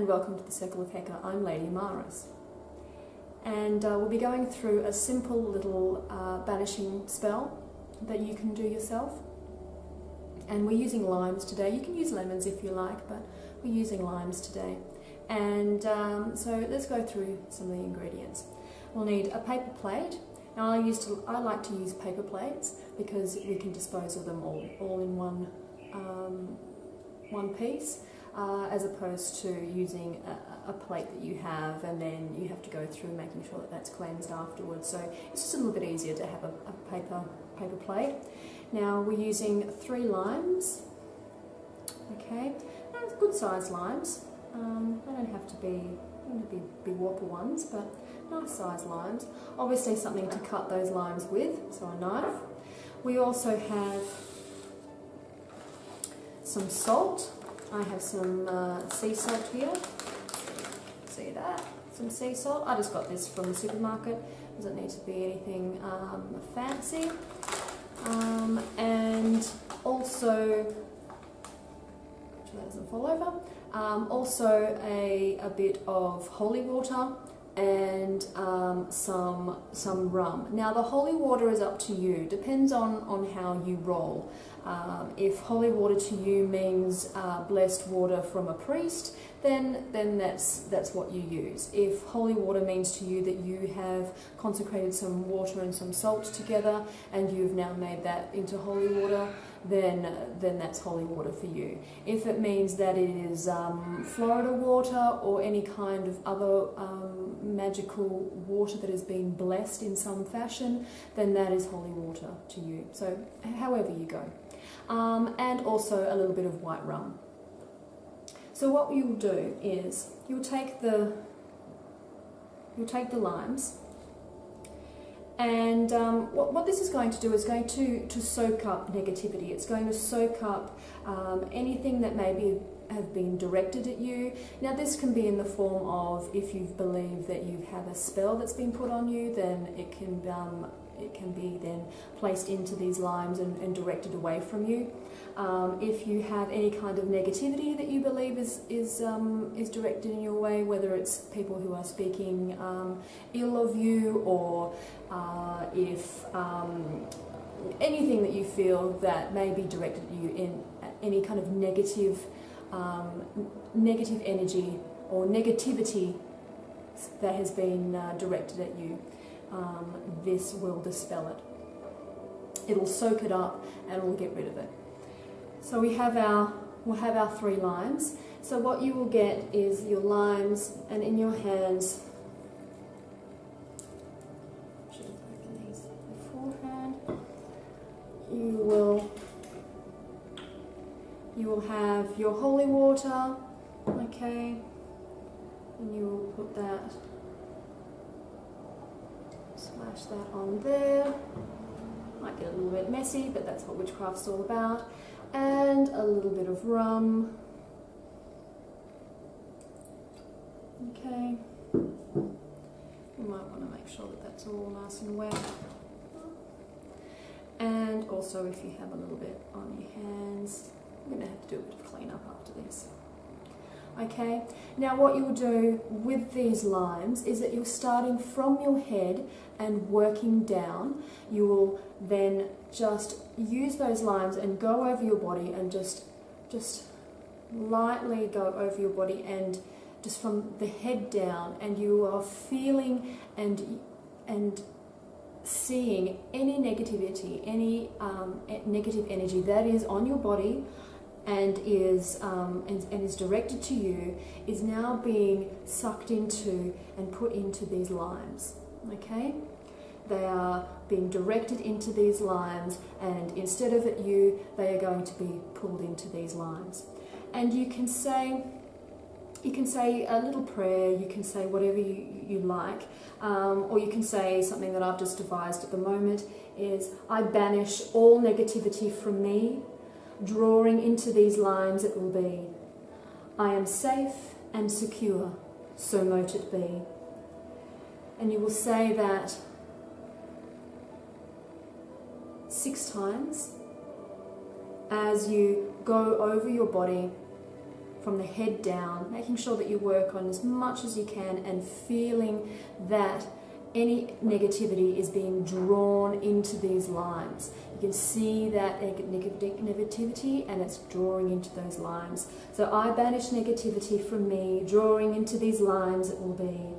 and welcome to the Circle of Heka. I'm Lady Maris, and we'll be going through a simple little banishing spell that you can do yourself. And we're using limes today. You can use lemons if you like, but we're using limes today. And so let's go through some of the ingredients. We'll need a paper plate. Now I like to use paper plates because we can dispose of them all in one piece, as opposed to using a plate that you have and then you have to go through making sure that that's cleansed afterwards. So it's just a little bit easier to have a paper plate. Now we're using 3 limes. Okay, now good sized limes. They don't have to be big whopper ones, but nice sized limes. Obviously something to cut those limes with, so a knife. We also have some salt. I have some sea salt here. See that? Some sea salt. I just got this from the supermarket. Doesn't need to be anything fancy. And also, so that doesn't fall over. Also a bit of holy water and some rum. Now the holy water is up to you, depends on how you roll. If holy water to you means blessed water from a priest, then that's what you use. If holy water means to you that you have consecrated some water and some salt together and you've now made that into holy water, then that's holy water for you. If it means that it is Florida water or any kind of other magical water that has been blessed in some fashion, then that is holy water to you. So however you go. And also a little bit of white rum. So what you'll do is you'll take the limes, and what this is going to do is going to soak up negativity. It's going to soak up anything that maybe have been directed at you. Now this can be in the form of, if you believe that you have a spell that's been put on you, then it can be then placed into these limes and directed away from you. If you have any kind of negativity that you believe is directed in your way, whether it's people who are speaking ill of you, or if anything that you feel that may be directed at you in any kind of negative energy or negativity that has been directed at you, this will dispel it. It'll soak it up and it'll get rid of it. So we'll have our 3 limes. So what you will get is your limes, and in your hands, should have taken these beforehand, you will have your holy water, okay, and you will put that, splash that on there. Might get a little bit messy, but that's what witchcraft's all about. And a little bit of rum. Okay. You might want to make sure that that's all nice and wet. And also, if you have a little bit on your hands, you're going to have to do a bit of cleanup after this. Okay, now what you'll do with these limes is that you're starting from your head and working down. You will then just use those limes and go over your body, and just lightly go over your body, and just from the head down, and you are feeling and seeing any negativity, any negative energy that is on your body and is directed to you, is now being sucked into and put into these limes. Okay, they are being directed into these limes, and instead of at you, they are going to be pulled into these limes. And you can say a little prayer, you can say whatever you like, or you can say something that I've just devised at the moment is, I banish all negativity from me. Drawing into these limes it will be. I am safe and secure, so mote it be. And you will say that 6 times as you go over your body from the head down, making sure that you work on as much as you can and feeling that any negativity is being drawn into these lines. You can see that negativity and it's drawing into those lines. So I banish negativity from me, drawing into these lines it will be.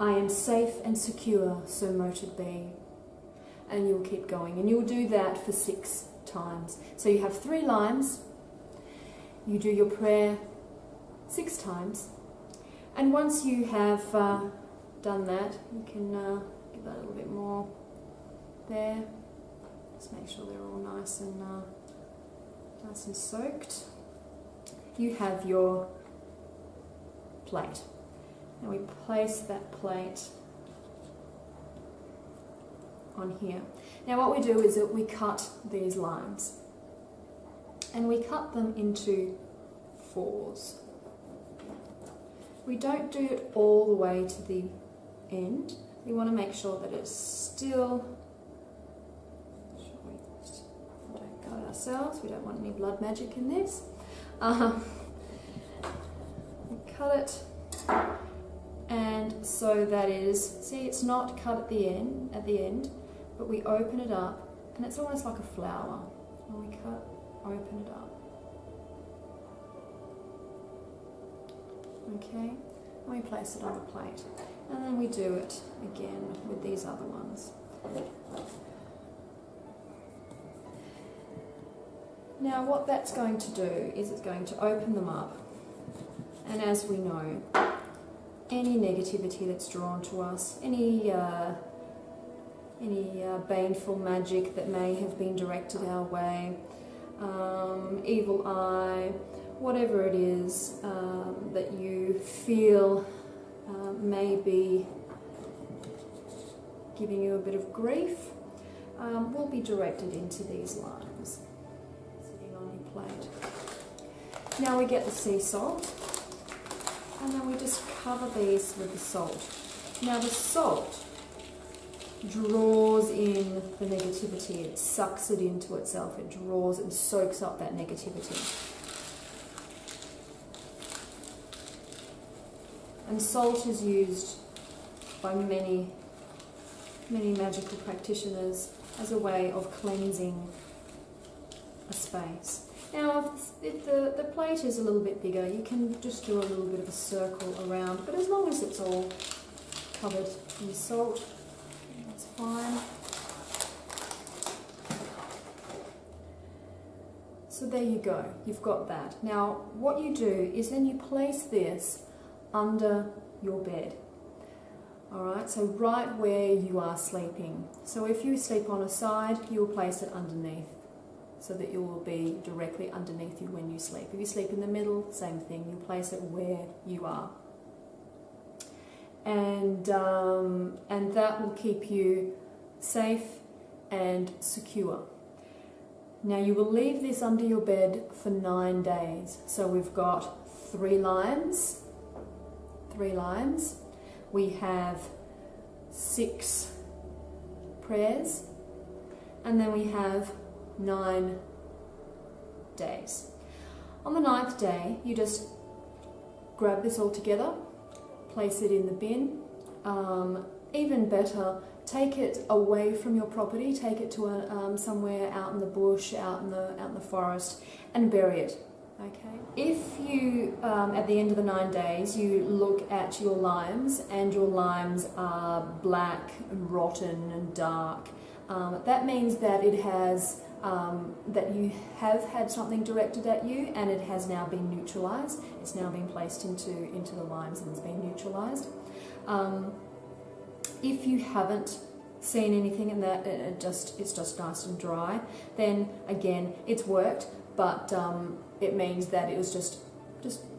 I am safe and secure, so mote it be. And you'll keep going, and you'll do that for 6 times. So you have 3 lines, you do your prayer 6 times, and once you have done that, you can give that a little bit more there. Just make sure they're all nice and soaked. You have your plate. Now we place that plate on here. Now what we do is that we cut these lines, and we cut them into 4s. We don't do it all the way to the end. We want to make sure that it's still, we don't cut ourselves, we don't want any blood magic in this. We cut it, and so that is, see, it's not cut at the end, but we open it up, and it's almost like a flower. When we cut, open it up. Okay, and we place it on the plate, and then we do it again with these other ones. Now what that's going to do is it's going to open them up, and as we know, any negativity that's drawn to us, any baneful magic that may have been directed our way, evil eye, whatever it is that you feel may be giving you a bit of grief, will be directed into these lines sitting on your plate. Now we get the sea salt, and then we just cover these with the salt. Now the salt draws in the negativity, it sucks it into itself, it draws and soaks up that negativity. And salt is used by many magical practitioners as a way of cleansing a space. Now, if the plate is a little bit bigger, you can just do a little bit of a circle around, but as long as it's all covered in salt, that's fine. So there you go, you've got that. Now, what you do is then you place this under your bed. Alright, so right where you are sleeping. So if you sleep on a side, you'll place it underneath, so that it will be directly underneath you when you sleep. If you sleep in the middle, same thing, you place it where you are. And that will keep you safe and secure. Now you will leave this under your bed for 9 days. So we've got 3 lines. We have 6 prayers, and then we have 9 days. On the 9th day, you just grab this all together, place it in the bin. Even better, take it away from your property, take it to somewhere out in the bush, out in the forest, and bury it. Okay. If you, at the end of the 9 days, you look at your limes and your limes are black and rotten and dark, that means that it has, that you have had something directed at you and it has now been neutralised. It's now been placed into the limes and it's been neutralised. If you haven't seen anything and that it's just nice and dry, then again, it's worked, but it means that it was just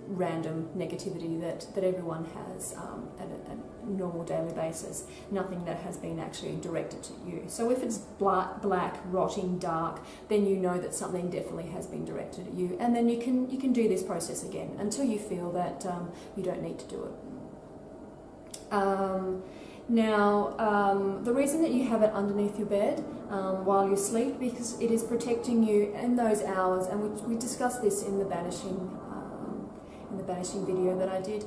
random negativity that everyone has at a normal daily basis, nothing that has been actually directed to you. So if it's black, rotting, dark, then you know that something definitely has been directed at you, and then you can do this process again until you feel that you don't need to do it. Now, the reason that you have it underneath your bed while you sleep, because it is protecting you in those hours, and we discussed this in the Banishing in the banishing video that I did,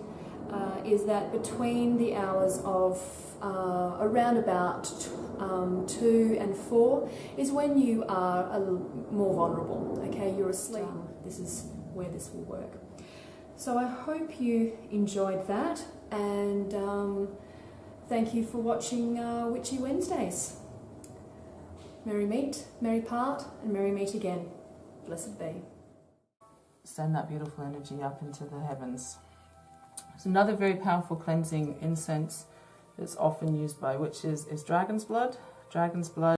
is that between the hours of around about 2 and 4 is when you are a little more vulnerable, okay? You're asleep. This is where this will work. So I hope you enjoyed that, and thank you for watching Witchy Wednesdays. Merry meet, merry part, and merry meet again. Blessed be. Send that beautiful energy up into the heavens. So another very powerful cleansing incense that's often used by witches is dragon's blood. Dragon's blood